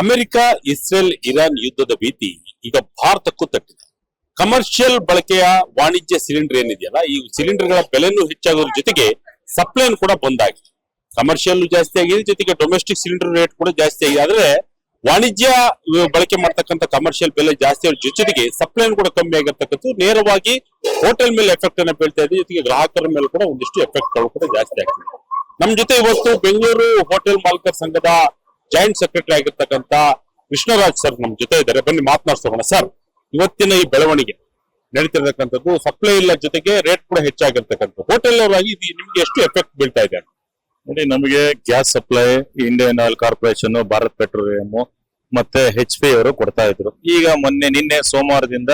America, Israel, Iran ಯುದ್ಧದ ಭೀತಿ ಈಗ ಭಾರತಕ್ಕೂ ತಟ್ಟಿದೆ. ಕಮರ್ಷಿಯಲ್ ಬಳಕೆಯ ವಾಣಿಜ್ಯ ಸಿಲಿಂಡರ್ ಏನಿದೆಯಲ್ಲ, ಈ ಸಿಲಿಂಡರ್ಗಳ ಬೆಲೆನೂ ಹೆಚ್ಚಾಗೋದ್ರ ಜೊತೆಗೆ ಸಪ್ಲೈನ್ ಕೂಡ ಬಂದಾಗಿದೆ. ಕಮರ್ಷಿಯಲ್ ಜಾಸ್ತಿ ಆಗಿದೆ, ಜೊತೆಗೆ ಡೊಮೆಸ್ಟಿಕ್ ಸಿಲಿಂಡರ್ ರೇಟ್ ಕೂಡ ಜಾಸ್ತಿ ಆಗಿದೆ. ಆದ್ರೆ ವಾಣಿಜ್ಯ ಬಳಕೆ ಮಾಡ್ತಕ್ಕಂಥ ಕಮರ್ಷಿಯಲ್ ಬೆಲೆ ಜಾಸ್ತಿ ಆಗೋದ್ರ ಜೊತೆಗೆ ಸಪ್ಲೈನ್ ಕೂಡ ಕಮ್ಮಿ ಆಗಿರ್ತಕ್ಕಂಥ ನೇರವಾಗಿ ಹೋಟೆಲ್ ಮೇಲೆ ಎಫೆಕ್ಟ್ ಅನ್ನ ಬೀಳ್ತಾ ಇದೆ. ಜೊತೆಗೆ ಗ್ರಾಹಕರ ಮೇಲೆ ಕೂಡ ಒಂದಿಷ್ಟು ಎಫೆಕ್ಟ್ ಗಳು ಕೂಡ ಜಾಸ್ತಿ ಆಗ್ತದೆ. ನಮ್ ಜೊತೆ ಇವತ್ತು ಬೆಂಗಳೂರು ಹೋಟೆಲ್ ಮಾಲಕರ ಸಂಘದ ಜಾಯಿಂಟ್ ಸೆಕ್ರೆಟರಿ ಆಗಿರ್ತಕ್ಕಂಥ ಕೃಷ್ಣರಾಜ್ ಸರ್ ನಮ್ ಜೊತೆ ಇದ್ದಾರೆ. ಬನ್ನಿ ಮಾತನಾಡ್ಸೋಣ. ಸರ್, ಇವತ್ತಿನ ಈ ಬೆಳವಣಿಗೆ ನಡೀತಿರ್ತಕ್ಕಂಥದ್ದು ಸಪ್ಲೈ ಇಲ್ಲ, ಜೊತೆಗೆ ರೇಟ್ ಕೂಡ ಹೆಚ್ಚಾಗಿರ್ತಕ್ಕಂಥ ಹೋಟೆಲ್ ಅವರಾಗಿ ನಿಮ್ಗೆ ಎಷ್ಟು ಎಫೆಕ್ಟ್ ಬೀಳ್ತಾ ಇದೆ? ನೋಡಿ, ನಮಗೆ gas supply Indian oil corporation, Bharat petroleum ಮತ್ತೆ HP ಅವರು ಕೊಡ್ತಾ ಇದ್ರು. ಈಗ ನಿನ್ನೆ ಸೋಮವಾರದಿಂದ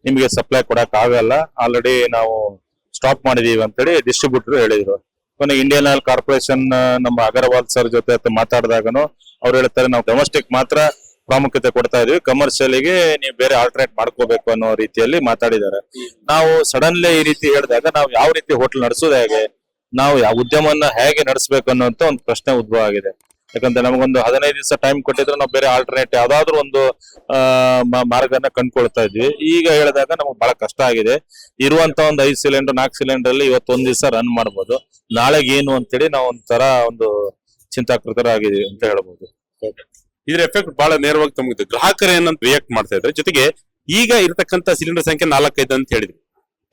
ನಿಮಗೆ ಸಪ್ಲೈ ಕೊಡಕ್ ಆಗಲ್ಲ, ಆಲ್ರೆಡಿ ನಾವು ಸ್ಟಾಪ್ ಮಾಡಿದೀವಿ ಅಂತೇಳಿ ಡಿಸ್ಟ್ರಿಬ್ಯೂಟರ್ ಹೇಳಿದ್ರು. ಕೊನೆಗೆ ಇಂಡಿಯನ್ ಆಯಿಲ್ ಕಾರ್ಪೊರೇಷನ್ ನಮ್ಮ ಅಗರ್ವಾಲ್ ಸರ್ ಜೊತೆ ಮಾತಾಡಿದಾಗನು ಅವ್ರು ಹೇಳ್ತಾರೆ, ನಾವು ಡೊಮೆಸ್ಟಿಕ್ ಮಾತ್ರ ಪ್ರಾಮುಖ್ಯತೆ ಕೊಡ್ತಾ ಇದೀವಿ, ಕಮರ್ಷಿಯಲ್ಗೆ ನೀವು ಬೇರೆ ಆಲ್ಟರ್ನೇಟ್ ಮಾಡ್ಕೋಬೇಕು ಅನ್ನೋ ರೀತಿಯಲ್ಲಿ ಮಾತಾಡಿದ್ದಾರೆ. ನಾವು ಸಡನ್ಲಿ ಈ ರೀತಿ ಹೇಳಿದಾಗ ನಾವು ಯಾವ ರೀತಿ ಹೋಟೆಲ್ ನಡೆಸೋದು ಹೇಗೆ, ನಾವು ಯಾವ ಉದ್ಯಮವನ್ನ ಹೇಗೆ ನಡೆಸಬೇಕು ಅನ್ನೋಂತ ಒಂದು ಪ್ರಶ್ನೆ ಉದ್ಭವ ಆಗಿದೆ. ಯಾಕಂದ್ರೆ ನಮಗೊಂದು 15 ದಿವಸ ಟೈಮ್ ಕೊಟ್ಟಿದ್ರೆ ನಾವು ಬೇರೆ ಆಲ್ಟರ್ನೇಟ್ ಯಾವ್ದಾದ್ರು ಒಂದು ಮಾರ್ಗನ ಕಂಡ್ಕೊಳ್ತಾ ಇದ್ವಿ. ಈಗ ಹೇಳಿದಾಗ ನಮ್ಗೆ ಬಹಳ ಕಷ್ಟ ಆಗಿದೆ. ಇರುವಂತ ಒಂದು 5 ಸಿಲಿಂಡರ್ 4 ಸಿಲಿಂಡರ್ ಅಲ್ಲಿ ಇವತ್ತು ಒಂದ್ ದಿವಸ ರನ್ ಮಾಡ್ಬೋದು, ನಾಳೆಗೆ ಏನು ಅಂತೇಳಿ ನಾವು ಒಂಥರ ಒಂದು ಚಿಂತಾಕೃತರಾಗಿದ್ದೀವಿ ಅಂತ ಹೇಳ್ಬೋದು. ಇದ್ರ ಎಫೆಕ್ಟ್ ಬಹಳ ನೇರವಾಗಿ ತಮಗೆ ಗ್ರಾಹಕರು ಏನಂತ ರಿಯಾಕ್ಟ್ ಮಾಡ್ತಾ ಇದ್ರೆ, ಜೊತೆಗೆ ಈಗ ಇರತಕ್ಕಂತ ಸಿಲಿಂಡರ್ ಸಂಖ್ಯೆ 4-5 ಅಂತ ಹೇಳಿದ್ವಿ.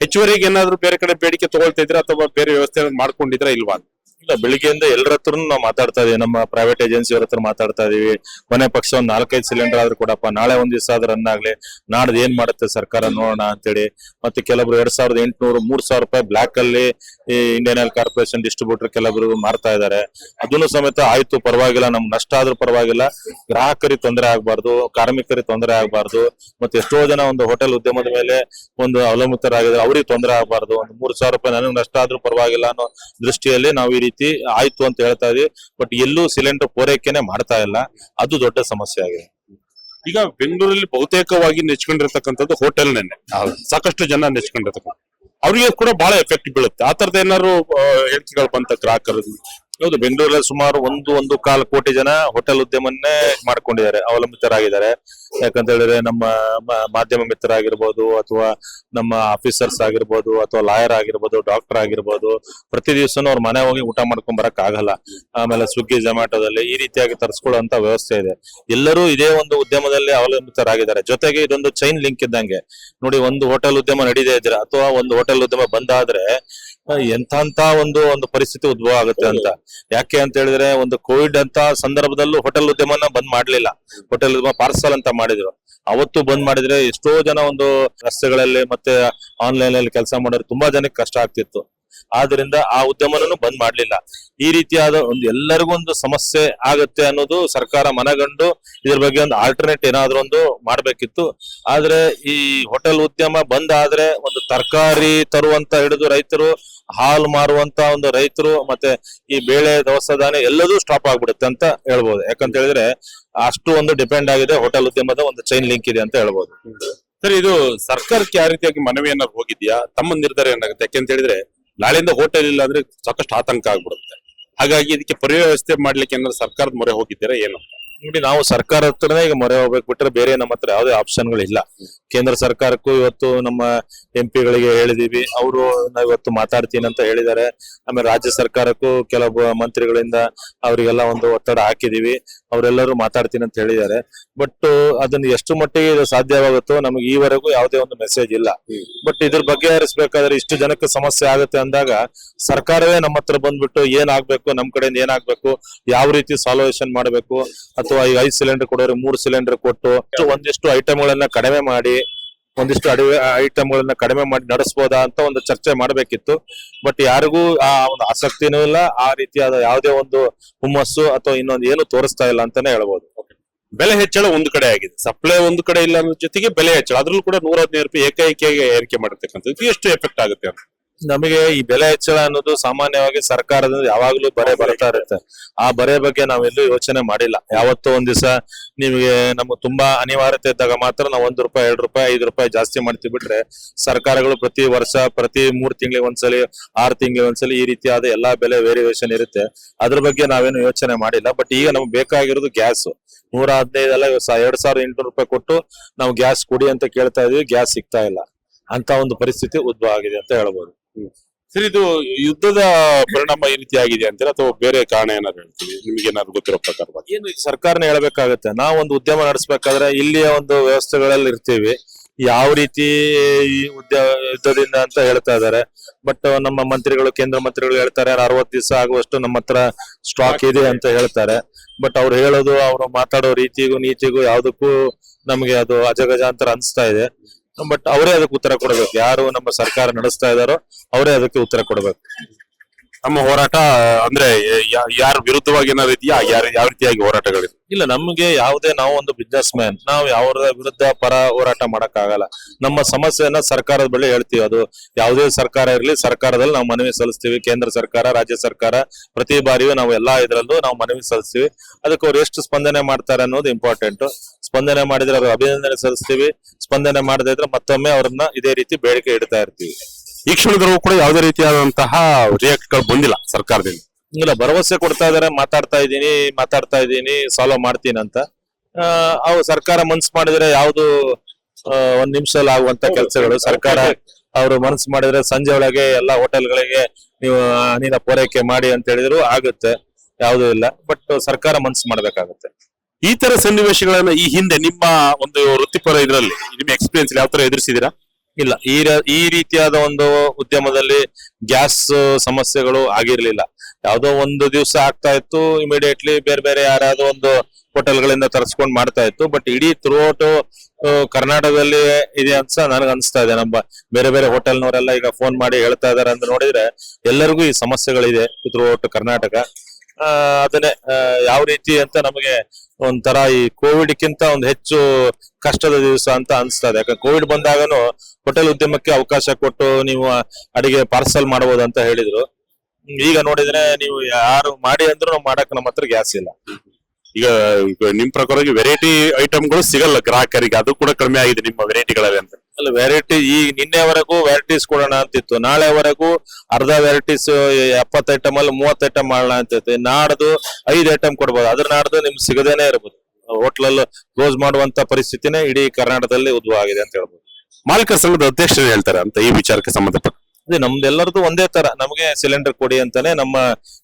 ಹೆಚ್ಚುವರಿಗೆ ಏನಾದ್ರು ಬೇರೆ ಕಡೆ ಬೇಡಿಕೆ ತಗೊಳ್ತಾ ಇದ್ರೆ ಅಥವಾ ಬೇರೆ ವ್ಯವಸ್ಥೆ ಮಾಡ್ಕೊಂಡಿದ್ರ ಇಲ್ವಾ? ಇಲ್ಲ, ಬೆಳಿಗ್ಗೆಯಿಂದ ಎಲ್ಲರ ಹತ್ರನು ನಾವು ಮಾತಾಡ್ತಾ ಇದೀವಿ, ನಮ್ಮ ಪ್ರೈವೇಟ್ ಏಜೆನ್ಸಿ ಅವ್ರ ಹತ್ರ ಮಾತಾಡ್ತಾ ಇದೀವಿ. ಕೊನೆ ಪಕ್ಷ ಒಂದ್ 4-5 ಸಿಲಿಂಡರ್ ಆದ್ರೂ ಕೊಡಪ್ಪ, ನಾಳೆ ಒಂದ್ ದಿವಸ ಆದ್ರೂ ರನ್ ಆಗ್ಲಿ, ನಾಡ್ದು ಏನ್ ಮಾಡುತ್ತೆ ಸರ್ಕಾರ ನೋಡೋಣ ಅಂತೇಳಿ. ಮತ್ತೆ ಕೆಲವರು 2800 3000 ರೂಪಾಯಿ ಬ್ಲಾಕ್ ಅಲ್ಲಿ ಈ ಇಂಡಿಯನ್ ಆಯಿಲ್ ಕಾರ್ಪೊರೇಷನ್ ಡಿಸ್ಟ್ರಿಬ್ಯೂಟರ್ ಕೆಲವರು ಮಾರ್ತಾ ಇದಾರೆ. ಅದನ್ನು ಸಮೇತ ಆಯ್ತು, ಪರವಾಗಿಲ್ಲ, ನಮ್ಗೆ ನಷ್ಟ ಆದ್ರೂ ಪರವಾಗಿಲ್ಲ, ಗ್ರಾಹಕರಿಗೆ ತೊಂದರೆ ಆಗ್ಬಾರ್ದು, ಕಾರ್ಮಿಕರಿಗೆ ತೊಂದರೆ ಆಗ್ಬಾರ್ದು, ಮತ್ತೆ ಎಷ್ಟೋ ಜನ ಒಂದು ಹೋಟೆಲ್ ಉದ್ಯಮದ ಮೇಲೆ ಒಂದು ಅವಲಂಬಿತರಾಗಿದ್ದಾರೆ, ಅವ್ರಿಗೆ ತೊಂದರೆ ಆಗ್ಬಾರ್ದು, ಒಂದು 3000 ರೂಪಾಯಿ ನನಗೆ ನಷ್ಟ ಆದ್ರೂ ಪರವಾಗಿಲ್ಲ ಅನ್ನೋ ದೃಷ್ಟಿಯಲ್ಲಿ ನಾವು ಈ ರೀತಿ ಆಯ್ತು ಅಂತ ಹೇಳ್ತಾ ಇದೀವಿ. ಬಟ್ ಎಲ್ಲೂ ಸಿಲಿಂಡರ್ ಪೂರೈಕೆನೆ ಮಾಡ್ತಾ ಇಲ್ಲ, ಅದು ದೊಡ್ಡ ಸಮಸ್ಯೆ ಆಗಿದೆ. ಈಗ ಬೆಂಗಳೂರಲ್ಲಿ ಬಹುತೇಕವಾಗಿ ನೆಚ್ಕೊಂಡಿರ್ತಕ್ಕಂಥದ್ದು ಹೋಟೆಲ್ ನೆನ್ನೆ ಸಾಕಷ್ಟು ಜನ ನೆಚ್ಕೊಂಡಿರ್ತಕ್ಕಂಥ, ಅವ್ರಿಗೆ ಕೂಡ ಬಹಳ ಎಫೆಕ್ಟ್ ಬೀಳುತ್ತೆ. ಆ ತರದ ಏನಾದ್ರು ಹೇಳಿಕೆಗಳು ಬಂತ ಗ್ರಾಹಕರು? ಹೌದು, ಬೆಂಗಳೂರಲ್ಲಿ ಸುಮಾರು 1.25 ಕೋಟಿ ಜನ ಹೋಟೆಲ್ ಉದ್ಯಮನ್ನೇ ಮಾಡ್ಕೊಂಡಿದ್ದಾರೆ, ಅವಲಂಬಿತರಾಗಿದ್ದಾರೆ. ಯಾಕಂತ ಹೇಳಿದ್ರೆ ನಮ್ಮ ಮಾಧ್ಯಮ ಮಿತ್ರರಾಗಿರ್ಬೋದು, ಅಥವಾ ನಮ್ಮ ಆಫೀಸರ್ಸ್ ಆಗಿರ್ಬೋದು, ಅಥವಾ ಲಾಯರ್ ಆಗಿರ್ಬೋದು, ಡಾಕ್ಟರ್ ಆಗಿರ್ಬೋದು, ಪ್ರತಿ ದಿವಸನೂ ಅವ್ರ ಮನೆ ಹೋಗಿ ಊಟ ಮಾಡ್ಕೊಂಡ್ ಬರಕ್ ಆಗಲ್ಲ. ಆಮೇಲೆ ಸ್ವಿಗ್ಗಿ ಝೊಮ್ಯಾಟೋದಲ್ಲಿ ಈ ರೀತಿಯಾಗಿ ತರಿಸ್ಕೊಳ್ಳುವಂತ ವ್ಯವಸ್ಥೆ ಇದೆ. ಎಲ್ಲರೂ ಇದೇ ಒಂದು ಉದ್ಯಮದಲ್ಲಿ ಅವಲಂಬಿತರಾಗಿದ್ದಾರೆ. ಜೊತೆಗೆ ಇದೊಂದು ಚೈನ್ ಲಿಂಕ್ ಇದ್ದಂಗೆ. ನೋಡಿ, ಒಂದು ಹೋಟೆಲ್ ಉದ್ಯಮ ನಡೀದೇ ಇದ್ರೆ ಅಥವಾ ಒಂದು ಹೋಟೆಲ್ ಉದ್ಯಮ ಬಂದಾದ್ರೆ ಎಂತ ಒಂದು ಪರಿಸ್ಥಿತಿ ಉದ್ಭವ ಆಗುತ್ತೆ ಅಂತ. ಯಾಕೆ ಅಂತ ಹೇಳಿದ್ರೆ, ಒಂದು ಕೋವಿಡ್ ಅಂತ ಸಂದರ್ಭದಲ್ಲೂ ಹೋಟೆಲ್ ಉದ್ಯಮನ ಬಂದ್ ಮಾಡ್ಲಿಲ್ಲ, ಹೋಟೆಲ್ ಉದ್ಯಮ ಪಾರ್ಸಲ್ ಅಂತ ಮಾಡಿದ್ರು. ಅವತ್ತು ಬಂದ್ ಮಾಡಿದ್ರೆ ಎಷ್ಟೋ ಜನ ಒಂದು ರಸ್ತೆಗಳಲ್ಲಿ ಮತ್ತೆ ಆನ್ಲೈನ್ ಅಲ್ಲಿ ಕೆಲಸ ಮಾಡೋರು ತುಂಬಾ ಜನಕ್ಕೆ ಕಷ್ಟ ಆಗ್ತಿತ್ತು. ಆದ್ರಿಂದ ಆ ಉದ್ಯಮನೂ ಬಂದ್ ಮಾಡ್ಲಿಲ್ಲ. ಈ ರೀತಿಯಾದ ಒಂದು ಎಲ್ಲರಿಗೂ ಒಂದು ಸಮಸ್ಯೆ ಆಗತ್ತೆ ಅನ್ನೋದು ಸರ್ಕಾರ ಮನಗಂಡು ಇದ್ರ ಬಗ್ಗೆ ಒಂದು ಆಲ್ಟರ್ನೇಟ್ ಏನಾದ್ರು ಒಂದು ಮಾಡ್ಬೇಕಿತ್ತು. ಆದ್ರೆ ಈ ಹೋಟೆಲ್ ಉದ್ಯಮ ಬಂದ್ ಆದ್ರೆ ಒಂದು ತರಕಾರಿ ತರುವಂತ ಹಿಡಿದು ರೈತರು, ಹಾಲು ಮಾರುವಂತ ಒಂದು ರೈತರು, ಮತ್ತೆ ಈ ಬೇಳೆ ದವಸ ಧಾನ್ಯ ಎಲ್ಲದೂ ಸ್ಟಾಪ್ ಆಗ್ಬಿಡುತ್ತೆ ಅಂತ ಹೇಳ್ಬೋದು. ಯಾಕಂತ ಹೇಳಿದ್ರೆ ಅಷ್ಟು ಒಂದು ಡಿಪೆಂಡ್ ಆಗಿದೆ ಹೋಟೆಲ್ ಉದ್ಯಮದ ಒಂದು ಚೈನ್ ಲಿಂಕ್ ಇದೆ ಅಂತ ಹೇಳ್ಬೋದು. ಸರ್, ಇದು ಸರ್ಕಾರಕ್ಕೆ ಯಾವ ರೀತಿಯಾಗಿ ಮನವಿ ಏನಾದ್ರು ಹೋಗಿದ್ಯಾ? ತಮ್ಮ ನಿರ್ಧಾರ ಏನಾಗುತ್ತೆ? ಯಾಕೆಂತ ಹೇಳಿದ್ರೆ ನಾಳೆಯಿಂದ ಹೋಟೆಲ್ ಇಲ್ಲ ಅಂದ್ರೆ ಸಾಕಷ್ಟು ಆತಂಕ ಆಗ್ಬಿಡುತ್ತೆ. ಹಾಗಾಗಿ ಇದಕ್ಕೆ ಪರ್ಯಾಯ ಮಾಡ್ಲಿಕ್ಕೆ ಏನಾದ್ರು ಸರ್ಕಾರದ ಮೊರೆ ಹೋಗಿದ್ದೀರಾ ಏನು? ನೋಡಿ, ನಾವು ಸರ್ಕಾರ ಹತ್ರನೇ ಈಗ ಮೊರೆ ಹೋಗ್ಬೇಕು, ಬಿಟ್ರೆ ಬೇರೆ ನಮ್ಮ ಹತ್ರ ಯಾವುದೇ ಆಪ್ಷನ್ಗಳಿಲ್ಲ. ಕೇಂದ್ರ ಸರ್ಕಾರಕ್ಕೂ ಇವತ್ತು ನಮ್ಮ MP ಗಳಿಗೆ ಹೇಳಿದೀವಿ, ಅವರು ಇವತ್ತು ಮಾತಾಡ್ತೀನಿ ಅಂತ ಹೇಳಿದ್ದಾರೆ. ಆಮೇಲೆ ರಾಜ್ಯ ಸರ್ಕಾರಕ್ಕೂ ಕೆಲವು ಮಂತ್ರಿಗಳಿಂದ ಅವರಿಗೆಲ್ಲ ಒಂದು ಒತ್ತಡ ಹಾಕಿದೀವಿ, ಅವರೆಲ್ಲರೂ ಮಾತಾಡ್ತೀನಿ ಅಂತ ಹೇಳಿದ್ದಾರೆ. ಬಟ್ ಅದನ್ನ ಎಷ್ಟು ಮಟ್ಟಿಗೆ ಇದು ಸಾಧ್ಯವಾಗುತ್ತೋ ನಮಗೆ ಈವರೆಗೂ ಯಾವುದೇ ಒಂದು ಮೆಸೇಜ್ ಇಲ್ಲ. ಬಟ್ ಇದ್ರ ಬಗ್ಗೆ ಹರಿಸ್ಬೇಕಾದ್ರೆ ಇಷ್ಟು ಜನಕ್ಕೆ ಸಮಸ್ಯೆ ಆಗುತ್ತೆ ಅಂದಾಗ ಸರ್ಕಾರವೇ ನಮ್ಮ ಹತ್ರ ಬಂದ್ಬಿಟ್ಟು ಏನಾಗ್ಬೇಕು, ನಮ್ ಕಡೆಯಿಂದ ಏನಾಗ್ಬೇಕು, ಯಾವ ರೀತಿ ಸಾಲ್ವೇಷನ್ ಮಾಡಬೇಕು, ಅಥವಾ ಈಗ 5 ಸಿಲಿಂಡರ್ ಕೊಡೋರು 3 ಸಿಲಿಂಡರ್ ಕೊಟ್ಟು ಒಂದಿಷ್ಟು ಐಟಮ್ಗಳನ್ನ ಕಡಿಮೆ ಮಾಡಿ, ಒಂದಿಷ್ಟು ಐಟಮ್ಗಳನ್ನ ಕಡಿಮೆ ಮಾಡಿ ನಡೆಸಬಹುದಾ ಅಂತ ಒಂದು ಚರ್ಚೆ ಮಾಡ್ಬೇಕಿತ್ತು. ಬಟ್ ಯಾರಿಗೂ ಆ ಒಂದು ಆಸಕ್ತಿನೂ ಇಲ್ಲ, ಆ ರೀತಿಯಾದ ಯಾವುದೇ ಒಂದು ಹುಮ್ಮಸ್ಸು ಅಥವಾ ಇನ್ನೊಂದು ಏನು ತೋರಿಸ್ತಾ ಇಲ್ಲ ಅಂತಾನೆ ಹೇಳ್ಬೋದು. ಬೆಲೆ ಹೆಚ್ಚಳ ಒಂದು ಕಡೆ ಆಗಿದೆ, ಸಪ್ಲೈ ಒಂದು ಕಡೆ ಇಲ್ಲ ಅನ್ನೋ ಜೊತೆಗೆ ಬೆಲೆ ಹೆಚ್ಚಳ, ಅದ್ರಲ್ಲೂ ಕೂಡ 115 ರೂಪಾಯಿ ಏಕೈಕಿಯಾಗಿ ಏರಿಕೆ ಮಾಡಿರ್ತಕ್ಕಂಥದ್ದು ಎಷ್ಟು ಎಫೆಕ್ಟ್ ಆಗುತ್ತೆ ಅಂತ? ನಮಗೆ ಈ ಬೆಲೆ ಹೆಚ್ಚಳ ಅನ್ನೋದು ಸಾಮಾನ್ಯವಾಗಿ ಸರ್ಕಾರದಿಂದ ಯಾವಾಗ್ಲೂ ಬರೆ ಬರ್ತಾ ಇರುತ್ತೆ. ಆ ಬರೆ ಬಗ್ಗೆ ನಾವೆಲ್ಲೂ ಯೋಚನೆ ಮಾಡಿಲ್ಲ. ಯಾವತ್ತೋ ಒಂದ್ ದಿವಸ ನಿಮಗೆ ನಮ್ಗೆ ತುಂಬಾ ಅನಿವಾರ್ಯತೆ ಇದ್ದಾಗ ಮಾತ್ರ ನಾವು 1 ರೂಪಾಯಿ 2 ರೂಪಾಯಿ 5 ರೂಪಾಯಿ ಜಾಸ್ತಿ ಮಾಡ್ತೀವಿ. ಬಿಟ್ರೆ ಸರ್ಕಾರಗಳು ಪ್ರತಿ ವರ್ಷ ಪ್ರತಿ 3 ತಿಂಗಳಿಗೆ ಒಂದ್ಸಲಿ 6 ತಿಂಗಳಿಗೆ ಒಂದ್ಸಲಿ ಈ ರೀತಿಯಾದ ಎಲ್ಲಾ ಬೆಲೆ ವೇರಿಯೇಷನ್ ಇರುತ್ತೆ. ಅದ್ರ ಬಗ್ಗೆ ನಾವೇನು ಯೋಚನೆ ಮಾಡಿಲ್ಲ. ಬಟ್ ಈಗ ನಮ್ಗೆ ಬೇಕಾಗಿರೋದು ಗ್ಯಾಸ್. 115 ಅಲ್ಲ 2,800 ಕೊಟ್ಟು ನಾವು ಗ್ಯಾಸ್ ಕೊಡಿ ಅಂತ ಕೇಳ್ತಾ ಇದೀವಿ, ಗ್ಯಾಸ್ ಸಿಗ್ತಾ ಇಲ್ಲ. ಅಂತ ಒಂದು ಪರಿಸ್ಥಿತಿ ಉದ್ಭವ ಆಗಿದೆ ಅಂತ ಹೇಳ್ಬೋದು. ಸರ್, ಇದು ಯುದ್ಧದ ಪರಿಣಾಮ ಈ ರೀತಿ ಆಗಿದೆ ಅಂತೀರಾ ಅಥವಾ ಬೇರೆ ಕಾರಣ ಏನಾದ್ರು ಹೇಳ್ತೀವಿ? ನಿಮ್ಗೆ ಏನಾದ್ರು ಗೊತ್ತಿರೋ ಪ್ರಕಾರವಾಗಿ? ಏನು ಈ ಸರ್ಕಾರನೇ ಹೇಳ್ಬೇಕಾಗತ್ತೆ. ನಾವು ಒಂದು ಉದ್ಯಮ ನಡೆಸಬೇಕಾದ್ರೆ ಇಲ್ಲಿಯ ಒಂದು ವ್ಯವಸ್ಥೆಗಳಲ್ಲಿ ಇರ್ತೀವಿ, ಯಾವ ರೀತಿ ಈ ಯುದ್ಧದಿಂದ ಅಂತ ಹೇಳ್ತಾ ಇದ್ದಾರೆ. ಬಟ್ ನಮ್ಮ ಮಂತ್ರಿಗಳು, ಕೇಂದ್ರ ಮಂತ್ರಿಗಳು ಹೇಳ್ತಾರೆ 60 ದಿವಸ ಆಗುವಷ್ಟು ನಮ್ಮ ಹತ್ರ ಸ್ಟಾಕ್ ಇದೆ ಅಂತ ಹೇಳ್ತಾರೆ. ಬಟ್ ಅವ್ರು ಹೇಳೋದು, ಅವ್ರು ಮಾತಾಡೋ ರೀತಿಗೂ ನೀತಿಗೂ ಯಾವ್ದಕ್ಕೂ ನಮಗೆ ಅದು ಅಜಗಜಾಂತರ ಅನಿಸ್ತಾ ಇದೆ. ಬಟ್ ಅವರೇ ಅದಕ್ಕೆ ಉತ್ತರ ಕೊಡಬೇಕು. ಯಾರು ನಮ್ಮ ಸರ್ಕಾರ ನಡೆಸ್ತಾ ಇದಾರೋ ಅವರೇ ಅದಕ್ಕೆ ಉತ್ತರ ಕೊಡಬೇಕು. ನಮ್ಮ ಹೋರಾಟ ಅಂದ್ರೆ ಯಾರ ವಿರುದ್ಧವಾಗಿ ಏನಾದ್ರು ಇದೆಯಾ? ಯಾವ ರೀತಿಯಾಗಿ ಹೋರಾಟಗಳಿದೆ? ಇಲ್ಲ, ನಮ್ಗೆ ಯಾವುದೇ, ನಾವು ಒಂದು ಬಿಸ್ನೆಸ್ ಮ್ಯಾನ್, ನಾವು ಯಾವ ವಿರುದ್ಧ ಪರ ಹೋರಾಟ ಮಾಡಕ್ ಆಗಲ್ಲ. ನಮ್ಮ ಸಮಸ್ಯೆಯನ್ನ ಸರ್ಕಾರದ ಬಳಿ ಹೇಳ್ತೀವಿ. ಅದು ಯಾವುದೇ ಸರ್ಕಾರ ಇರಲಿ, ಸರ್ಕಾರದಲ್ಲಿ ನಾವು ಮನವಿ ಸಲ್ಲಿಸ್ತೀವಿ. ಕೇಂದ್ರ ಸರ್ಕಾರ, ರಾಜ್ಯ ಸರ್ಕಾರ, ಪ್ರತಿ ಬಾರಿಯೂ ನಾವು ಎಲ್ಲಾ ಇದ್ರಲ್ಲೂ ನಾವು ಮನವಿ ಸಲ್ಲಿಸ್ತೀವಿ. ಅದಕ್ಕೆ ಅವ್ರು ಎಷ್ಟು ಸ್ಪಂದನೆ ಮಾಡ್ತಾರೆ ಅನ್ನೋದು ಇಂಪಾರ್ಟೆಂಟ್. ಸ್ಪಂದನೆ ಮಾಡಿದ್ರೆ ಅವ್ರು ಅಭಿನಂದನೆ ಸಲ್ಲಿಸ್ತೀವಿ. ಸ್ಪಂದನೆ ಮಾಡದೇ ಇದ್ರೆ ಮತ್ತೊಮ್ಮೆ ಅವ್ರನ್ನ ಇದೇ ರೀತಿ ಬೇಡಿಕೆ ಇಡ್ತಾ ಇರ್ತೀವಿ. ಈ ಕ್ಷಣದವರೆಗೂ ಕೂಡ ಯಾವುದೇ ರೀತಿಯಾದಂತಹ ರಿಯಾಕ್ಟ್ ಗಳು ಬಂದಿಲ್ಲ ಸರ್ಕಾರದಿಂದ? ಇಲ್ಲ, ಭರವಸೆ ಕೊಡ್ತಾ ಇದಾರೆ, ಮಾತಾಡ್ತಾ ಇದ್ದೀನಿ, ಸಾಲ್ವ್ ಮಾಡ್ತೀನಿ ಅಂತ. ಅವು ಸರ್ಕಾರ ಮನ್ಸು ಮಾಡಿದ್ರೆ ಯಾವ್ದು ಒಂದ್ ನಿಮಿಷದಲ್ಲಿ ಆಗುವಂತ ಕೆಲಸಗಳು. ಸರ್ಕಾರ ಅವರು ಮನಸ್ಸು ಮಾಡಿದ್ರೆ ಸಂಜೆ ಒಳಗೆ ಎಲ್ಲಾ ಹೋಟೆಲ್ಗಳಿಗೆ ನೀವು ಅನಿಲ ಪೂರೈಕೆ ಮಾಡಿ ಅಂತ ಹೇಳಿದ್ರು ಆಗುತ್ತೆ, ಯಾವ್ದು ಇಲ್ಲ. ಬಟ್ ಸರ್ಕಾರ ಮನ್ಸು ಮಾಡ್ಬೇಕಾಗತ್ತೆ. ಈ ತರ ಸನ್ನಿವೇಶಗಳನ್ನ ಈ ಹಿಂದೆ ನಿಮ್ಮ ಒಂದು ವೃತ್ತಿಪರ ಇದರಲ್ಲಿ ನಿಮ್ಮ ಎಕ್ಸ್ಪೀರಿಯನ್ಸ್ ಯಾವ ತರ ಎದುರಿಸಿದಿರಾ? ಇಲ್ಲ, ಈ ರೀತಿಯಾದ ಒಂದು ಉದ್ಯಮದಲ್ಲಿ ಗ್ಯಾಸ್ ಸಮಸ್ಯೆಗಳು ಆಗಿರ್ಲಿಲ್ಲ. ಯಾವ್ದೋ ಒಂದು ದಿವಸ ಆಗ್ತಾ ಇತ್ತು, ಇಮಿಡಿಯೇಟ್ಲಿ ಬೇರೆ ಬೇರೆ ಯಾರಾದ್ರೂ ಒಂದು ಹೋಟೆಲ್ಗಳಿಂದ ತರಿಸ್ಕೊಂಡು ಮಾಡ್ತಾ ಇತ್ತು. ಬಟ್ ಇಡೀ ಥ್ರೂಔಟ್ ಕರ್ನಾಟಕದಲ್ಲಿ ಇದೆ ಅಂತ ನನಗೆ ಅನಿಸ್ತಾ ಇದೆ. ನಮ್ಮ ಬೇರೆ ಬೇರೆ ಹೋಟೆಲ್ನವರೆಲ್ಲ ಈಗ ಫೋನ್ ಮಾಡಿ ಹೇಳ್ತಾ ಇದಾರೆ ಅಂತ ನೋಡಿದ್ರೆ ಎಲ್ಲರಿಗೂ ಈ ಸಮಸ್ಯೆಗಳಿದೆ ಥ್ರೂಔಟ್ ಕರ್ನಾಟಕ. ಅದನ್ನೇ ಯಾವ ರೀತಿ ಅಂತ ನಮಗೆ ಒಂಥರ ಈ ಕೋವಿಡ್ಕ್ಕಿಂತ ಒಂದು ಹೆಚ್ಚು ಕಷ್ಟದ ದಿವಸ ಅಂತ ಅನಿಸ್ತಾ ಇದೆ. ಯಾಕಂದ್ರೆ ಕೋವಿಡ್ ಬಂದಾಗನು ಹೋಟೆಲ್ ಉದ್ಯಮಕ್ಕೆ ಅವಕಾಶ ಕೊಟ್ಟು ನೀವು ಅಡಿಗೆ ಪಾರ್ಸಲ್ ಮಾಡಬಹುದು ಅಂತ ಹೇಳಿದ್ರು. ಈಗ ನೋಡಿದ್ರೆ ನೀವು ಯಾರು ಮಾಡಿ ಅಂದ್ರೂ ನಾವು ಮಾಡಕ್ ನಮ್ಮ ಹತ್ರ ಗ್ಯಾಸ್ ಇಲ್ಲ. ಈಗ ನಿಮ್ ಪ್ರಕಾರ ವೆರೈಟಿ ಐಟಮ್ಗಳು ಸಿಗಲ್ಲ ಗ್ರಾಹಕರಿಗೆ, ಅದು ಕೂಡ ಕಡಿಮೆ ಆಗಿದೆ ನಿಮ್ಮ ವೆರೈಟಿಗಳಲ್ಲಿ ಅಂತ? ಅಲ್ಲ, ವೆರೈಟಿ ಈ ನಿನ್ನೆವರೆಗೂ ವೆರೈಟೀಸ್ ಕೊಡೋಣ ಅಂತಿತ್ತು. ನಾಳೆವರೆಗೂ ಅರ್ಧ ವೆರೈಟೀಸ್ 70 ಐಟಮ್ ಅಲ್ಲಿ 30 ಐಟಮ್ ಮಾಡೋಣ ಅಂತಿತ್ತು. ನಾಡ್ದು 5 ಐಟಮ್ ಕೊಡ್ಬೋದು, ಅದ್ರ ನಾಡ್ದು ನಿಮ್ಗೆ ಸಿಗದೇನೆ ಇರ್ಬೋದು. ಹೋಟ್ಲಲ್ಲಿ ಕ್ಲೋಸ್ ಮಾಡುವಂತ ಪರಿಸ್ಥಿತಿನೇ ಇಡೀ ಕರ್ನಾಟಕದಲ್ಲಿ ಉದ್ಭವ ಆಗಿದೆ ಅಂತ ಹೇಳ್ಬೋದು. ಮಾಲೀಕರ ಸಂಘದ ಅಧ್ಯಕ್ಷರು ಹೇಳ್ತಾರೆ ಅಂತ ಈ ವಿಚಾರಕ್ಕೆ ಸಂಬಂಧಪಟ್ಟ? ಅದೇ ನಮ್ದೆಲ್ಲರದು ಒಂದೇ ತರ, ನಮಗೆ ಸಿಲಿಂಡರ್ ಕೊಡಿ ಅಂತಾನೆ ನಮ್ಮ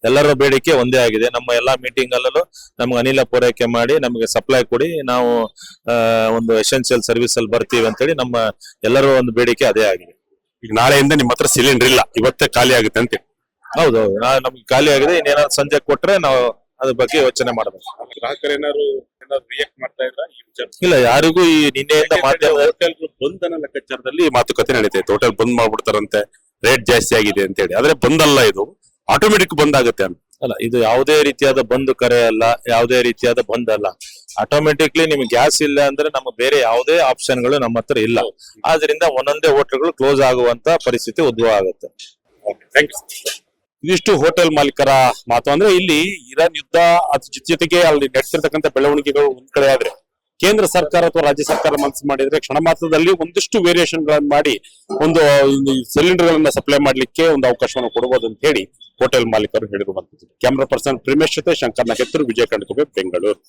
ಎಲ್ಲರ ಬೇಡಿಕೆ ಒಂದೇ ಆಗಿದೆ. ನಮ್ಮ ಎಲ್ಲಾ ಮೀಟಿಂಗ್ ಅಲ್ಲೂ ನಮ್ಗೆ ಅನಿಲ ಪೂರೈಕೆ ಮಾಡಿ ನಮಗೆ ಸಪ್ಲೈ ಕೊಡಿ, ನಾವು ಒಂದು ಎಸೆನ್ಷಿಯಲ್ ಸರ್ವಿಸ್ ಅಲ್ಲಿ ಬರ್ತೀವಿ ಅಂತ ಹೇಳಿ ನಮ್ಮ ಎಲ್ಲರೂ ಒಂದು ಬೇಡಿಕೆ ಅದೇ ಆಗಿದೆ. ಈಗ ನಾಳೆಯಿಂದ ನಿಮ್ಮ ಹತ್ರ ಸಿಲಿಂಡರ್ ಇಲ್ಲ, ಇವತ್ತೇ ಖಾಲಿ ಆಗುತ್ತೆ ಅಂತ? ಹೌದೌದು, ನಮ್ಗೆ ಖಾಲಿ ಆಗಿದೆ. ಇನ್ನೇನಾದ್ರು ಸಂಜೆ ಕೊಟ್ರೆ ನಾವು ಅದ್ರ ಬಗ್ಗೆ ಯೋಚನೆ ಮಾಡಬೇಕು. ಗ್ರಾಹಕರು ಏನಾದ್ರು ರಿಯಾಕ್ಟ್ ಮಾಡ್ತಾ ಇದ್ರ ಈ ವಿಚಾರ? ಇಲ್ಲ, ಯಾರಿಗೂ ಈ ನಿನ್ನೆಯಿಂದ ಮಾಧ್ಯಮ ಹೋಟೆಲ್ ಬಂದ್ ಅನ್ನೋ ಲೆಕ್ಕಾಚಾರದಲ್ಲಿ ಮಾತುಕತೆ ನಡೀತೈತೆ. ಹೋಟೆಲ್ ಬಂದ್ ಮಾಡ್ಬಿಡ್ತಾರಂತೆ, ರೇಟ್ ಜಾಸ್ತಿ ಆಗಿದೆ ಅಂತ ಹೇಳಿ. ಆದ್ರೆ ಬಂದಲ್ಲ, ಇದು ಆಟೋಮೆಟಿಕ್ ಬಂದ್ ಆಗುತ್ತೆ ಅಂತ ಅಲ್ಲ. ಇದು ಯಾವುದೇ ರೀತಿಯಾದ ಬಂದ್ ಕರೆ ಅಲ್ಲ, ಯಾವುದೇ ರೀತಿಯಾದ ಬಂದ್ ಅಲ್ಲ. ಆಟೋಮೆಟಿಕ್ಲಿ ನಿಮ್ಗೆ ಗ್ಯಾಸ್ ಇಲ್ಲ ಅಂದ್ರೆ ನಮ್ಮ ಬೇರೆ ಯಾವುದೇ ಆಪ್ಷನ್ಗಳು ನಮ್ಮ ಹತ್ರ ಇಲ್ಲ. ಆದ್ರಿಂದ ಒಂದೊಂದೇ ಹೋಟೆಲ್ಗಳು ಕ್ಲೋಸ್ ಆಗುವಂತ ಪರಿಸ್ಥಿತಿ ಉದ್ಭವ ಆಗುತ್ತೆ. ಇದಿಷ್ಟು ಹೋಟೆಲ್ ಮಾಲೀಕರ ಮಾತು. ಅಂದ್ರೆ ಇಲ್ಲಿ ಇರಾನ್ ಯುದ್ಧ ಅದ್ರ ಜೊತೆಗೆ ಅಲ್ಲಿ ನಡೆಸಿರ್ತಕ್ಕಂಥ ಬೆಳವಣಿಗೆಗಳು ಒಂದ್ ಕಡೆ ಆದ್ರೆ, ಕೇಂದ್ರ ಸರ್ಕಾರ ಅಥವಾ ರಾಜ್ಯ ಸರ್ಕಾರ ಮನಸ್ಸು ಮಾಡಿದ್ರೆ ಕ್ಷಣ ಮಾತ್ರದಲ್ಲಿ ಒಂದಿಷ್ಟು ವೇರಿಯೇಷನ್ ಗಳನ್ನ ಮಾಡಿ ಒಂದು ಸಿಲಿಂಡರ್ ಗಳನ್ನ ಸಪ್ಲೈ ಮಾಡ್ಲಿಕ್ಕೆ ಒಂದು ಅವಕಾಶವನ್ನು ಕೊಡಬಹುದು ಅಂತ ಹೇಳಿ ಹೋಟೆಲ್ ಮಾಲೀಕರು ಹೇಳಿರುವಂತದ್ದು. ಕ್ಯಾಮರಾ ಪರ್ಸನ್ ಪ್ರಿಮೇಶ್ ಜೊತೆ ಶಂಕರ್ ನಗೆತ್ತರು, ವಿಜಯ ಕಂಡ್ಕೋಬೆ, ಬೆಂಗಳೂರು.